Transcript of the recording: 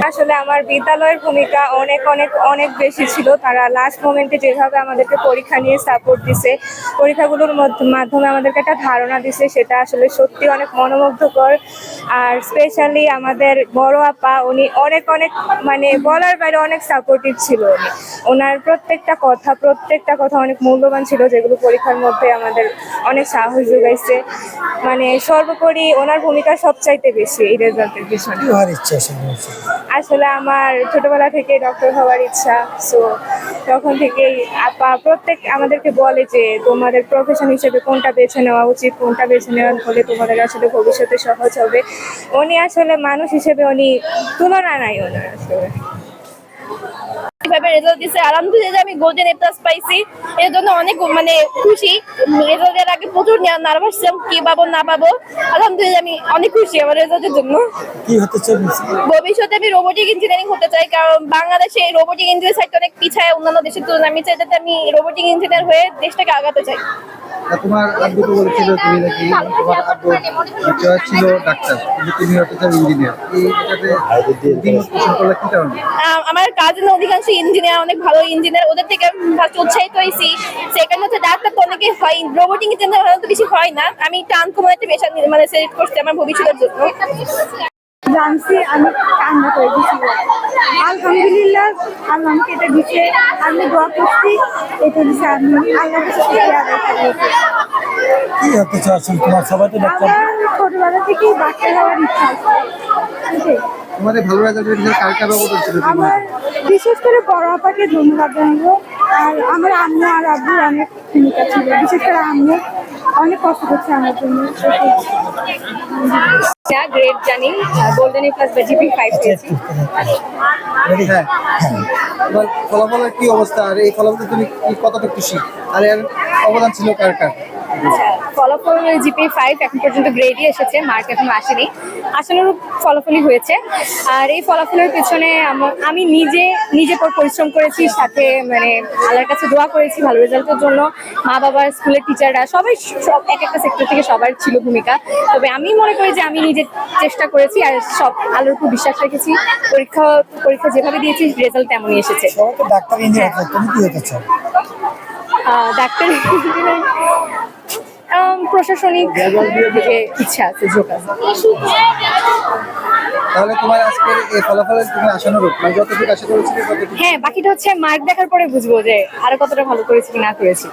আসলে আমার বিদ্যালয়ের ভূমিকা অনেক অনেক অনেক বেশি ছিল। তারা লাস্ট মোমেন্টে যেভাবে আমাদেরকে পরীক্ষা নিয়ে সাপোর্ট দিছে, পরীক্ষাগুলোর মাধ্যমে আমাদেরকে একটা ধারণা দিছে, সেটা আসলে সত্যি অনেক মনোমুগ্ধকর। আর স্পেশালি আমাদের বড় আপা, উনি অনেক অনেক মানে বলার বাইরে অনেক সাপোর্টিভ ছিল। ওনার প্রত্যেকটা কথা অনেক মূল্যবান ছিল, যেগুলো পরীক্ষার মধ্যে আমাদের অনেক সাহস যোগাইছে। মানে সর্বোপরি ওনার ভূমিকা সবচাইতে বেশি এই রেজাল্টের পিছনে। আসলে আমার ছোটবেলা থেকে ডক্টর হওয়ার ইচ্ছা, সো তখন থেকেই আপা আমাদেরকে বলে যে তোমাদের প্রফেশন হিসেবে কোনটা বেছে নেওয়া উচিত, কোনটা বেছে নেওয়া হলে তোমাদের আসলে ভবিষ্যতে সহজ হবে। উনি আসলে মানুষ হিসেবে উনি তুলনা নাই ওনার আসলে। কিভাবে রেজাল্ট দিছে, আলহামদুলিল্লাহ আমি গোল্ডেন এ প্লাস পাইছি, এর জন্য অনেক মানে খুশি। রেজাল্টের আগে প্রচুর নার্ভাস ছিলাম কি পাবো না পাবো, আলহামদুলিল্লাহ আমি অনেক খুশি আমার রেজাল্টের জন্য। কি হতে চান? ভবিষ্যতে আমি রোবোটিক ইঞ্জিনিয়ারিং হতে চাই, কারণ বাংলাদেশে রোবোটিক ইঞ্জিনিয়ারিং সাইটটা অনেক পিছায় অন্যান্য দেশের তুলনায়। আমি চাই যাতে আমি রোবোটিক ইঞ্জিনিয়ার হয়ে দেশটাকে আগাতে চাই। তোমার আব্বু তো বলেছিল তুমি নাকি তোমার আব্বু ছিল ডাক্তার, কিন্তু তুমি হতে চাও ইঞ্জিনিয়ার, এই এটাতে দ্বিমত পোষণ করলে কি কারণে? আমার কাজিন অধিকাংশ ইঞ্জিনিয়ার, অনেক ভালো ইঞ্জিনিয়ার, ওদের থেকে ফার্স্ট উৎসাহিত হয়েছি। সেকেন্ড হচ্ছে ডাক্তার তো অনেকে হয়, রোবোটিক ইঞ্জিনিয়ার তো বেশি হয় না। আমি একটা আনকমন একটা পেশা মানে সিলেক্ট করছি আমার ভবিষ্যতের জন্য। জানছি আমি কান্না করে দিচ্ছি। আলহামদুলিল্লাহ আল্লাহ আমাকে এটা দিচ্ছে, আমি দোয়া করছি এটা দিচ্ছে, আমি আল্লাহর কাছে শুকরিয়া আদায় করি। কি হতে চাচ্ছেন? তোমার সবাই তো ডাক্তার। আমার ছোটবেলা থেকেই ডাক্তার হওয়ার ইচ্ছা আছে। তোমাদের ভালো রেজাল্টের পিছনে কার কার অবদান ছিল? আমার বিশেষ করে বড় আপাকে ধন্যবাদ জানাবো, আর আমার আম্মু আর আব্বুর অনেক ভূমিকা ছিল। বিশেষ করে আম্মু অনেক কষ্ট করছে আমার জন্য। গ্রেড জানি, গোল্ডেন এ প্লাস বা জিপি 5 পেয়েছি। হ্যাঁ, তোমার ফলাফলের কি অবস্থা, আর এই ফলাফলে তুমি কতটা খুশি, আর এর অবদান ছিল কার কার? ফলাফল জিপি 5 এখন পর্যন্ত গ্রেডই এসেছে, মার্ক এখনো আসেনি। আশানুরূপ ফলাফলই হয়েছে। আর এই ফলাফলের পেছনে আমি নিজে পরিশ্রম করেছি, সাথে মানে আল্লাহর কাছে দোয়া করেছি ভালো রেজাল্টের জন্য। মা বাবার, স্কুলের টিচাররা সব এক একটা সেক্টর থেকে সবার ছিল ভূমিকা। তবে আমি মনে করি যে আমি নিজে চেষ্টা করেছি আর সব আল্লাহর উপর বিশ্বাস রেখেছি। পরীক্ষা যেভাবে দিয়েছি রেজাল্ট তেমনই এসেছে। ডাক্তার ইঞ্জিনিয়ার, তুমি কি হতে চাও? ডাক্তার প্রশাসনিক দিকে ইচ্ছা আছে, ঝোঁক আছে। তাহলে তোমার আজকের এই ফলাফলের তুমি আশানুরূপ, মানে যতটুকু আশা করেছিলে ততটুকু? হ্যাঁ, বাকিটা হচ্ছে মার্ক দেখার পরে বুঝবো যে আরো কতটা ভালো করেছি কি না করেছি।